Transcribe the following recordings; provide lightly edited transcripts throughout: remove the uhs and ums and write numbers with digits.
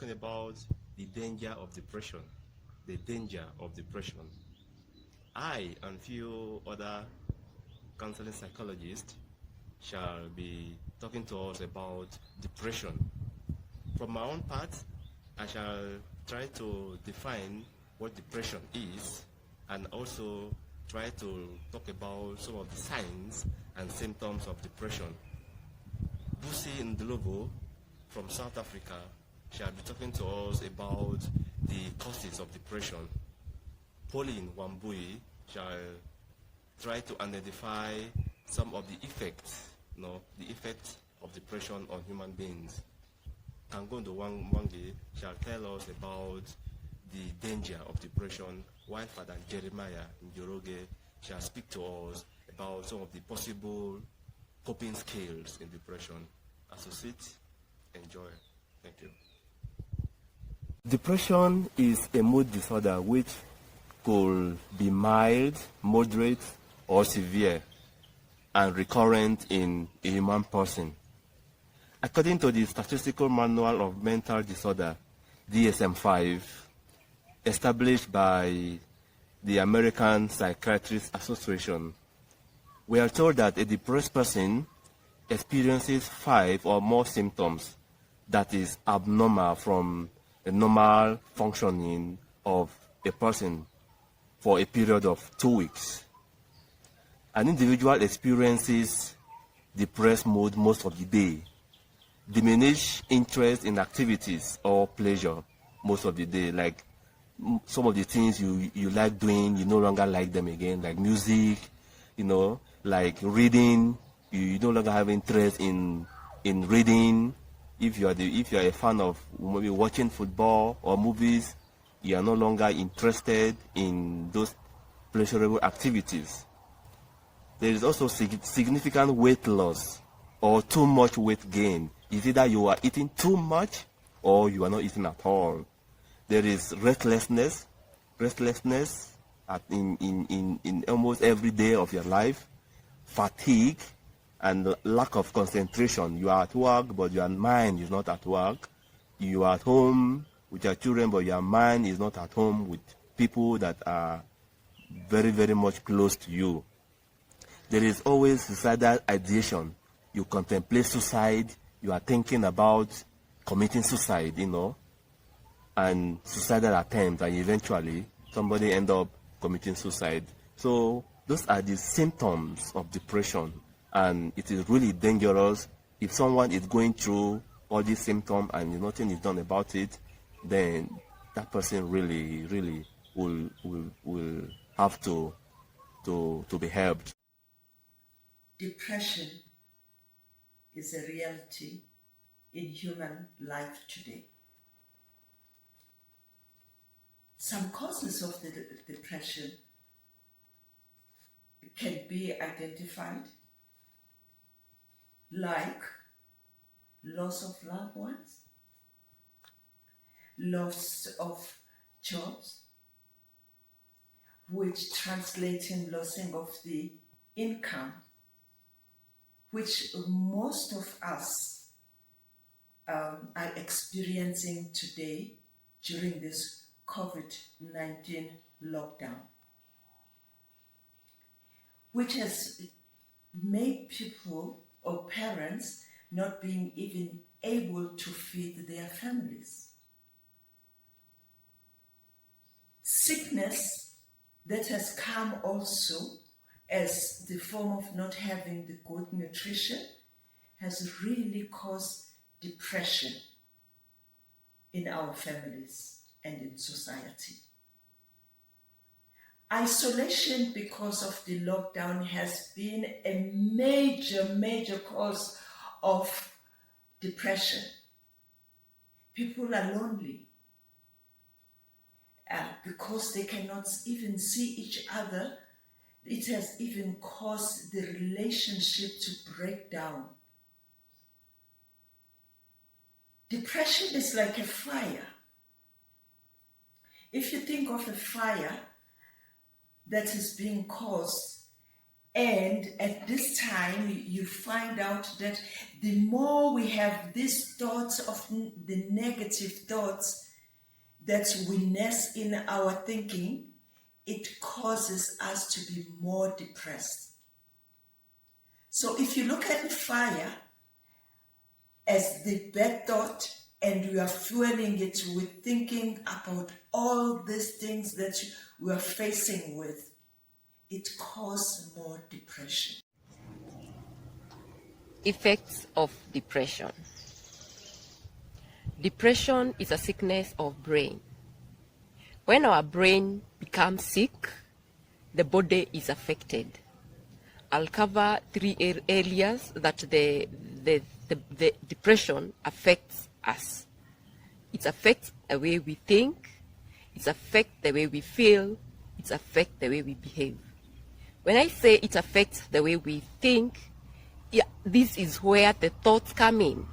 talking about the danger of depression. The danger of depression. I and few other counseling psychologists shall be talking to us about depression. From my own part, I shall try to define what depression is and also try to talk about some of the signs and symptoms of depression. Busi Ndlobo from South Africa shall be talking to us about the causes of depression. Pauline Wambui shall try to identify some of the effects, the effects of depression on human beings. Kangondo Wange shall tell us about the danger of depression, while Father Jeremiah Njoroge shall speak to us about some of the possible coping skills in depression. Associate, enjoy. Thank you. Depression is a mood disorder which could be mild, moderate, or severe, and recurrent in a human person. According to the Statistical Manual of Mental Disorder, DSM-5, established by the American Psychiatrists Association, we are told that a depressed person experiences 5 or more symptoms that is abnormal from the normal functioning of a person for a period of 2 weeks. An individual experiences depressed mood most of the day, diminished interest in activities or pleasure most of the day, like some of the things you like doing, you no longer like them again, like music, like reading, you no longer have interest in reading. If you are a fan of maybe watching football or movies, you are no longer interested in those pleasurable activities. There is also significant weight loss or too much weight gain. It's either you are eating too much or you are not eating at all. There is restlessness in almost every day of your life, fatigue, and lack of concentration. You are at work, but your mind is not at work. You are at home with your children, but your mind is not at home with people that are very, very much close to you. There is always suicidal ideation. You contemplate suicide, you are thinking about committing suicide, and suicidal attempts, and eventually somebody end up committing suicide. So those are the symptoms of depression, and it is really dangerous. If someone is going through all these symptoms and nothing is done about it, then that person really will have to be helped. Depression is a reality in human life today. Some causes of the depression can be identified, like loss of loved ones, loss of jobs, which translates in losing of the income, which most of us are experiencing today during this COVID-19 lockdown, which has made people or parents not being even able to feed their families. Sickness that has come also as the form of not having the good nutrition has really caused depression in our families and in society. Isolation because of the lockdown has been a major cause of depression. People are lonely because they cannot even see each other. It has even caused the relationship to break down. Depression is like a fire. If you think of a fire that is being caused, And at this time, you find out that the more we have these thoughts of the negative thoughts that we nest in our thinking, it causes us to be more depressed. So if you look at the fire as the bad thought, and you are fueling it with thinking about all these things that we are facing with, it causes more depression. Effects of depression. Depression is a sickness of brain. When our brain becomes sick, the body is affected. I'll cover three areas that the depression affects us. It affects the way we think, it affects the way we feel, it affects the way we behave. When I say it affects the way we think, this is where the thoughts come in.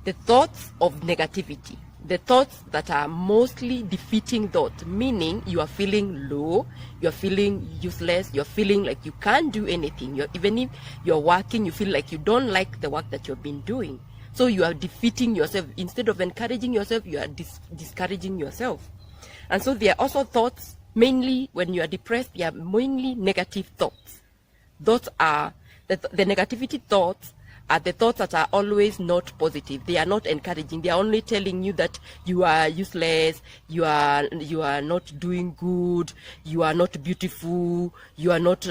The thoughts of negativity, the thoughts that are mostly defeating thoughts, meaning you are feeling low, you are feeling useless, you are feeling like you can't do anything. Even if you're working, you feel like you don't like the work that you've been doing. So you are defeating yourself. Instead of encouraging yourself, you are discouraging yourself. And so there are also thoughts, mainly when you are depressed, they are mainly negative thoughts. Those are the negativity thoughts are the thoughts that are always not positive. They are not encouraging. They are only telling you that you are useless, you are not doing good, you are not beautiful, you are not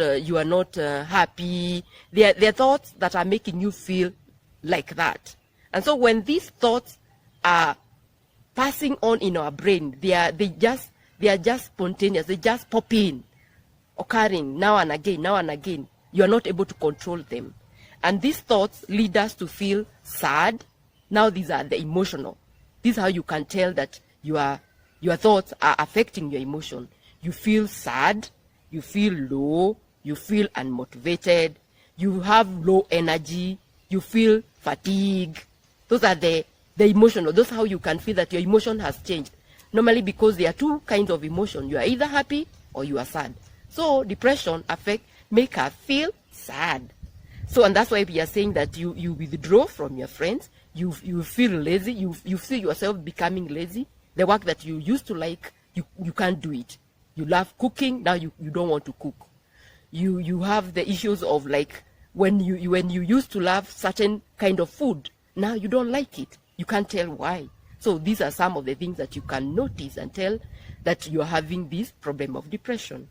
happy. They are thoughts that are making you feel like that. And so when these thoughts are passing on in our brain, they are just spontaneous. They just pop in, occurring now and again, now and again. You are not able to control them. And these thoughts lead us to feel sad. Now these are the emotional. This is how you can tell that your thoughts are affecting your emotion. You feel sad, you feel low, you feel unmotivated, you have low energy, you feel fatigue. Those are the emotional. Those are how you can feel that your emotion has changed. Normally because there are two kinds of emotion. You are either happy or you are sad. So depression make us feel sad. So, and that's why we are saying that you withdraw from your friends, you feel lazy, you see yourself becoming lazy. The work that you used to like, you can't do it. You love cooking, now you don't want to cook. You have the issues of like when you used to love certain kind of food, now you don't like it. You can't tell why. So these are some of the things that you can notice and tell that you are having this problem of depression.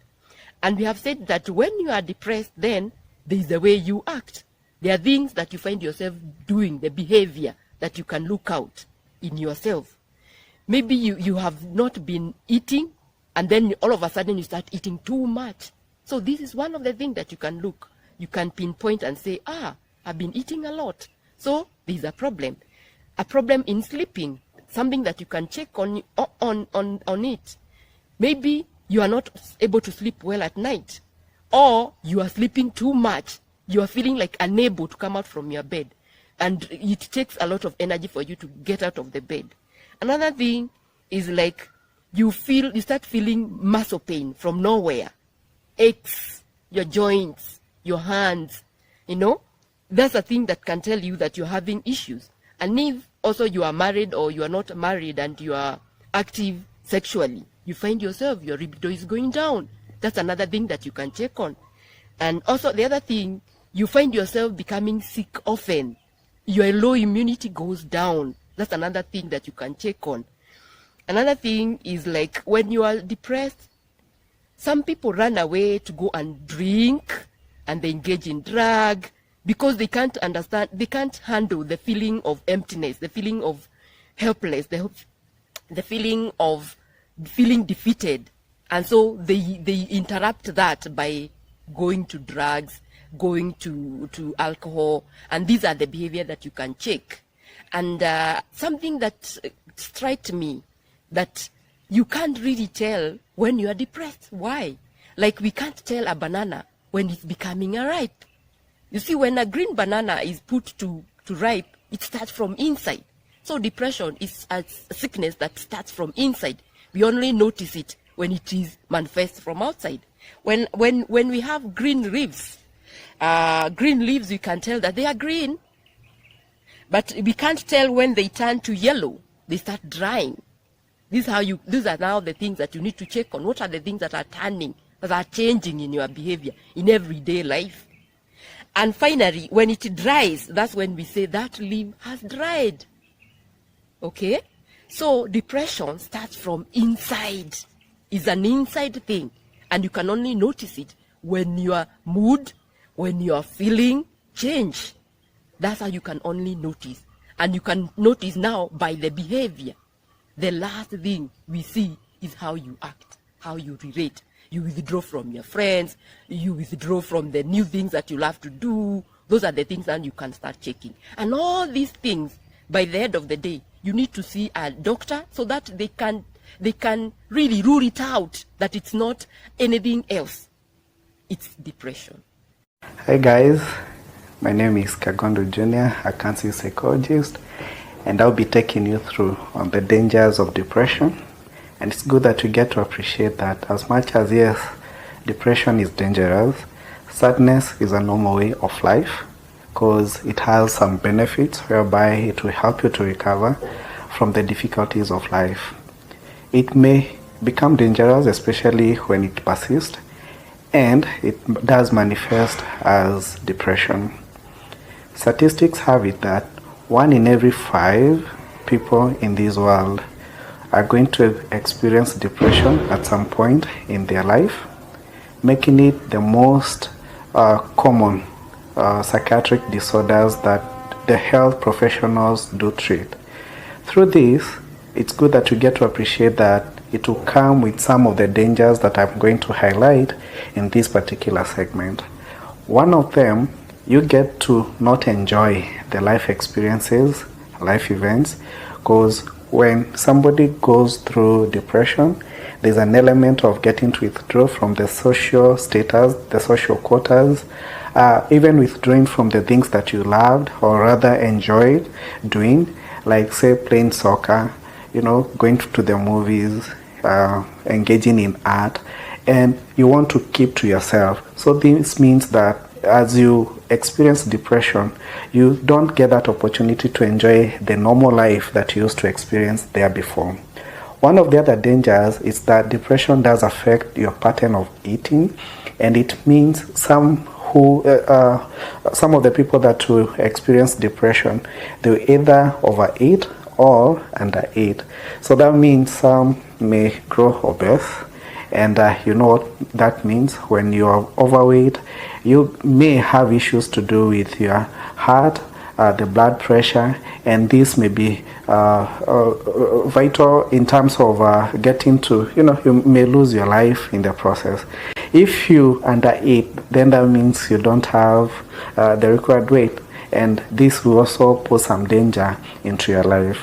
And we have said that when you are depressed, then there is the way you act. There are things that you find yourself doing, the behavior that you can look out in yourself. Maybe you have not been eating, and then all of a sudden you start eating too much. So this is one of the things that you can pinpoint and say, I've been eating a lot. So there is a problem. A problem in sleeping, something that you can check on it. Maybe you are not able to sleep well at night, or you are sleeping too much. You are feeling like unable to come out from your bed, and it takes a lot of energy for you to get out of the bed. Another thing is like you start feeling muscle pain from nowhere, aches, your joints, your hands, that's a thing that can tell you that you're having issues. And if also you are married or you are not married and you are active sexually, you find yourself, your libido is going down. That's another thing that you can check on. And also the other thing, you find yourself becoming sick often. Your low immunity goes down. That's another thing that you can check on. Another thing is like when you are depressed, some people run away to go and drink and they engage in drug because they can't understand, they can't handle the feeling of emptiness, the feeling of helpless, the feeling of feeling defeated. And so they interrupt that by going to drugs, going to alcohol, and these are the behavior that you can check. And something that struck me, that you can't really tell when you are depressed. Why? Like we can't tell a banana when it's becoming ripe. You see, when a green banana is put to ripe, it starts from inside. So depression is a sickness that starts from inside. We only notice it when it is manifest from outside. When we have green leaves, we can tell that they are green. But we can't tell when they turn to yellow. They start drying. These are now the things that you need to check on. What are the things that are turning, that are changing in your behavior in everyday life? And finally, when it dries, that's when we say that leaf has dried. Okay? So depression starts from inside. It's an inside thing. And you can only notice it when your mood, when your feeling change. That's how you can only notice. And you can notice now by the behavior. The last thing we see is how you act, how you relate. You withdraw from your friends, you withdraw from the new things that you love to do. Those are the things that you can start checking. And all these things, by the end of the day, you need to see a doctor so that they can really rule it out, that it's not anything else. It's depression. Hi guys, my name is Kagondo Jr., a counseling psychologist, and I'll be taking you through on the dangers of depression. And it's good that you get to appreciate that as much as, yes, depression is dangerous, sadness is a normal way of life because it has some benefits whereby it will help you to recover from the difficulties of life. It may become dangerous, especially when it persists, and it does manifest as depression. Statistics have it that 1 in every 5 people in this world are going to experience depression at some point in their life, making it the most common psychiatric disorders that the health professionals do treat. Through this, it's good that you get to appreciate that it will come with some of the dangers that I'm going to highlight in this particular segment. One of them, you get to not enjoy the life experiences, life events, because when somebody goes through depression, there's an element of getting to withdraw from the social status, the social quotas, even withdrawing from the things that you loved or rather enjoyed doing, like say playing soccer, going to the movies, engaging in art, and you want to keep to yourself. So this means that as you experience depression, you don't get that opportunity to enjoy the normal life that you used to experience there before. One of the other dangers is that depression does affect your pattern of eating, and it means some of the people that will experience depression, they will either overeat or undereat. So that means some may grow obese. And you know what that means? When you are overweight, you may have issues to do with your heart, the blood pressure, and this may be vital in terms of getting to, you may lose your life in the process. If you undereat, then that means you don't have the required weight, and this will also pose some danger into your life.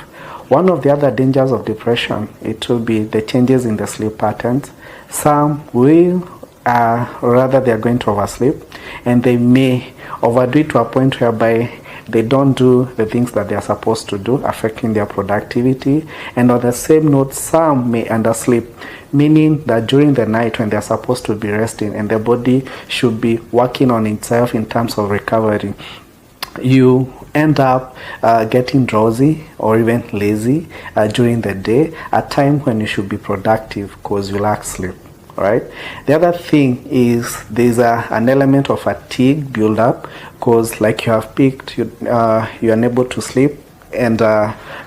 One of the other dangers of depression, it will be the changes in the sleep patterns. Some will, rather they are going to oversleep, and they may overdo it to a point whereby they don't do the things that they are supposed to do, affecting their productivity. And on the same note, some may undersleep, meaning that during the night when they are supposed to be resting and the body should be working on itself in terms of recovery, you end up getting drowsy or even lazy during the day, a time when you should be productive because you lack sleep. Right. The other thing is there's an element of fatigue build up because, like you have picked, you're unable to sleep and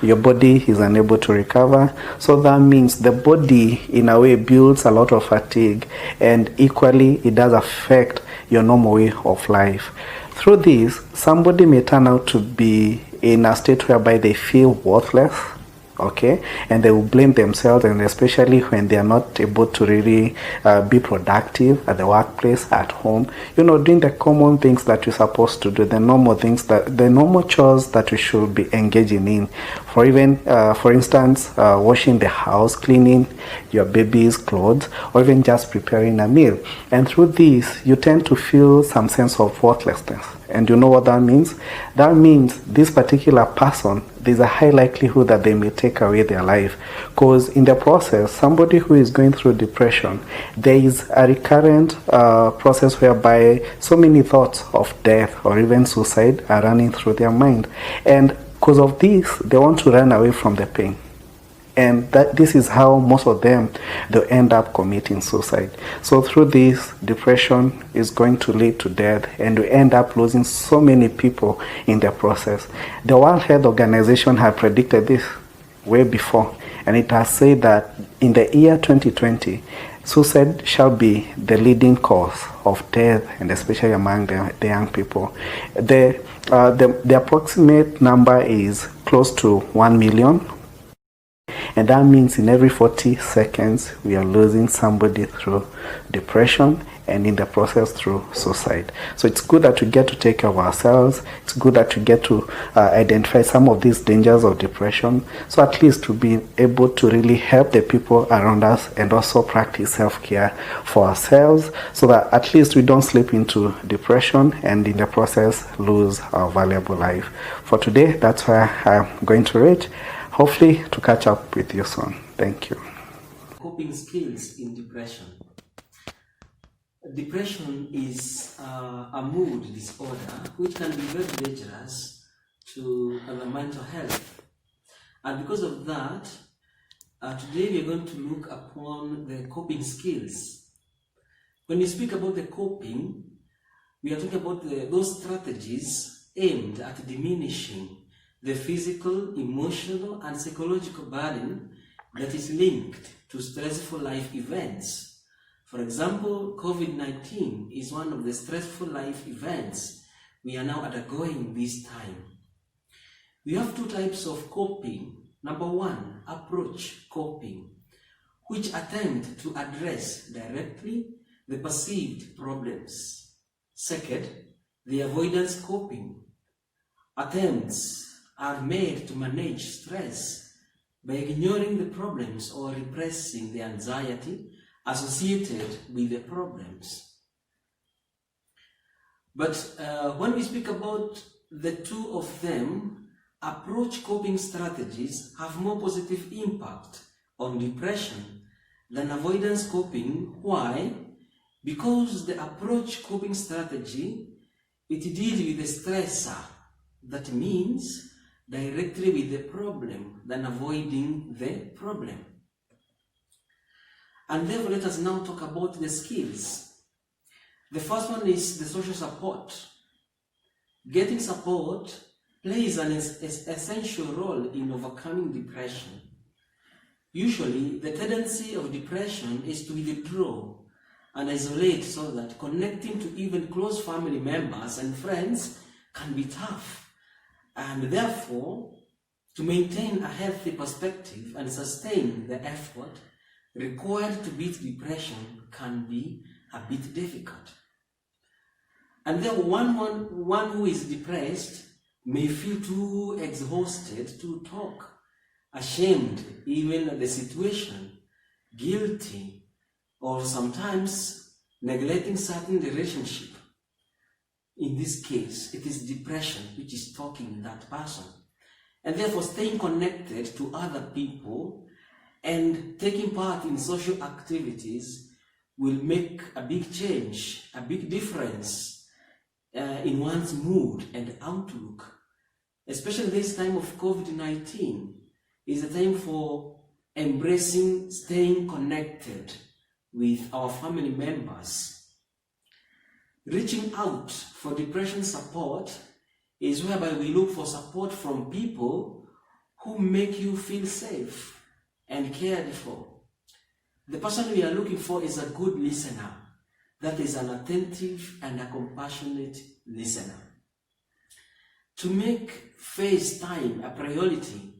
your body is unable to recover. So that means the body, in a way, builds a lot of fatigue, and equally, it does affect your normal way of life. Through this, somebody may turn out to be in a state whereby they feel worthless. Okay, and they will blame themselves, and especially when they are not able to really be productive at the workplace, at home, doing the common things that you're supposed to do, the normal chores that you should be engaging in, for instance, washing the house, cleaning your baby's clothes, or even just preparing a meal. And through this, you tend to feel some sense of worthlessness. And you know what that means? That means this particular person, there's a high likelihood that they may take away their life. Because in the process, somebody who is going through depression, there is a recurrent process whereby so many thoughts of death or even suicide are running through their mind. And because of this, they want to run away from the pain. And this is how most of them, they'll end up committing suicide. So through this, depression is going to lead to death, and we end up losing so many people in the process. The World Health Organization had predicted this way before, and it has said that in the year 2020, suicide shall be the leading cause of death, and especially among the young people. The approximate number is close to 1 million. And that means in every 40 seconds, we are losing somebody through depression, and in the process through suicide. So it's good that we get to take care of ourselves. It's good that we get to identify some of these dangers of depression, so at least to be able to really help the people around us, and also practice self-care for ourselves, so that at least we don't slip into depression and in the process lose our valuable life. For today, that's where I'm going to reach. Hopefully to catch up with you soon. Thank you. Coping skills in depression. Depression is a mood disorder which can be very dangerous to the mental health. And because of that, today we are going to look upon the coping skills. When we speak about the coping, we are talking about those strategies aimed at diminishing the physical, emotional, and psychological burden that is linked to stressful life events. For example, COVID-19 is one of the stressful life events we are now undergoing this time. We have two types of coping. Number one, approach coping, which attempt to address directly the perceived problems. Second, the avoidance coping. Attempts are made to manage stress by ignoring the problems or repressing the anxiety associated with the problems. But when we speak about the two of them, approach coping strategies have more positive impact on depression than avoidance coping. Why? Because the approach coping strategy, it deals with the stressor. That means directly with the problem than avoiding the problem. And therefore, let us now talk about the skills. The first one is the social support. Getting support plays an essential role in overcoming depression. Usually, the tendency of depression is to withdraw and isolate, so that connecting to even close family members and friends can be tough. And therefore, to maintain a healthy perspective and sustain the effort required to beat depression can be a bit difficult. And then one who is depressed may feel too exhausted to talk, ashamed even at the situation, guilty, or sometimes neglecting certain relationship. In this case, it is depression which is talking in that person. And therefore, staying connected to other people and taking part in social activities will make a big change, a big difference in one's mood and outlook. Especially this time of COVID-19 is a time for embracing, staying connected with our family members. Reaching out for depression support is whereby we look for support from people who make you feel safe and cared for. The person we are looking for is a good listener, that is an attentive and a compassionate listener. To make face time a priority,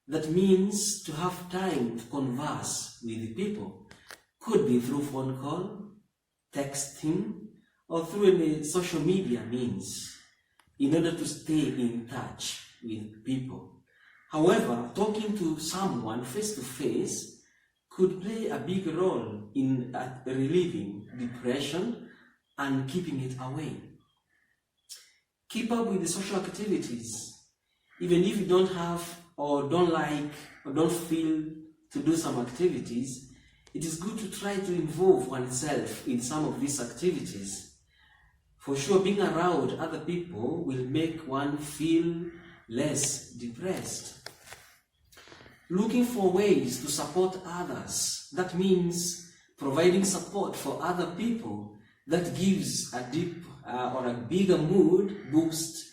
that means to have time to converse with people. Could be through phone call, texting, or through any social media means, in order to stay in touch with people. However, talking to someone face to face could play a big role in relieving depression and keeping it away. Keep up with the social activities. Even if you don't have or don't like or don't feel to do some activities, it is good to try to involve oneself in some of these activities. For sure, being around other people will make one feel less depressed. Looking for ways to support others, that means providing support for other people, that gives a deep or a bigger mood boost.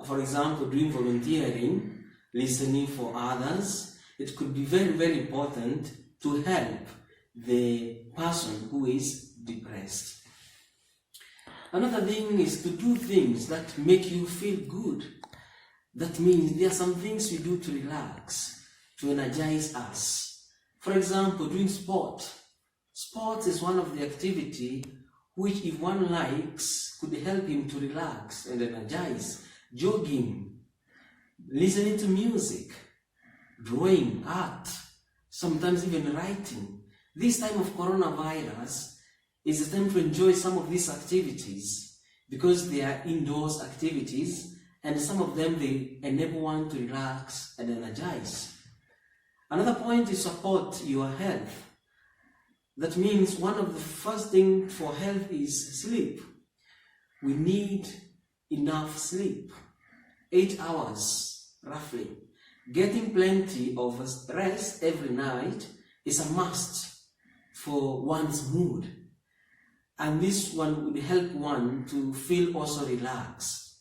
For example, doing volunteering, listening for others. It could be very, very important to help the person who is depressed. Another thing is to do things that make you feel good. That means there are some things we do to relax, to energize us. For example, doing sport. Sport is one of the activity which, if one likes, could help him to relax and energize. Jogging, listening to music, drawing, art, sometimes even writing. This time of coronavirus is the time to enjoy some of these activities because they are indoors activities, and some of them they enable one to relax and energize. Another point is support your health. That means one of the first things for health is sleep. We need enough sleep, 8 hours roughly. Getting plenty of rest every night is a must for one's mood, and this one would help one to feel also relaxed.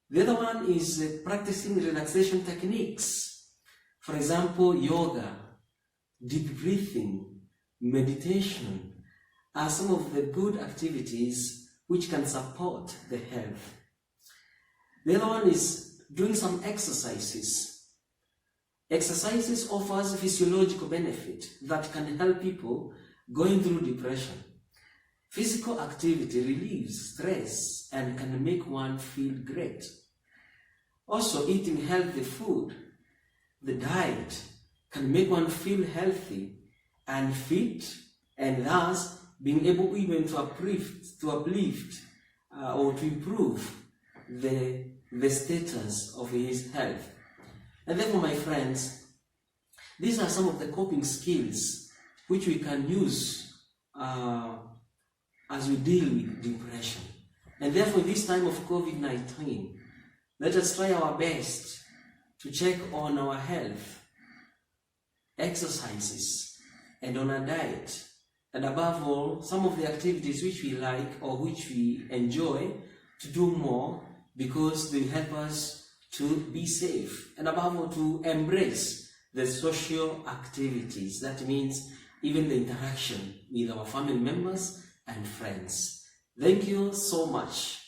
The other one is practicing relaxation techniques. For example, yoga, deep breathing, meditation are some of the good activities which can support the health. The other one is doing some exercises. Exercises offers physiological benefit that can help people going through depression. Physical activity relieves stress and can make one feel great. Also, eating healthy food, the diet, can make one feel healthy and fit, and thus being able even to uplift or to improve the status of his health. And therefore, my friends, these are some of the coping skills which we can use as we deal with depression. And therefore, in this time of COVID-19, let us try our best to check on our health, exercises, and on our diet. And above all, some of the activities which we like or which we enjoy to do more, because they help us to be safe. And above all, to embrace the social activities. That means even the interaction with our family members and friends. Thank you so much.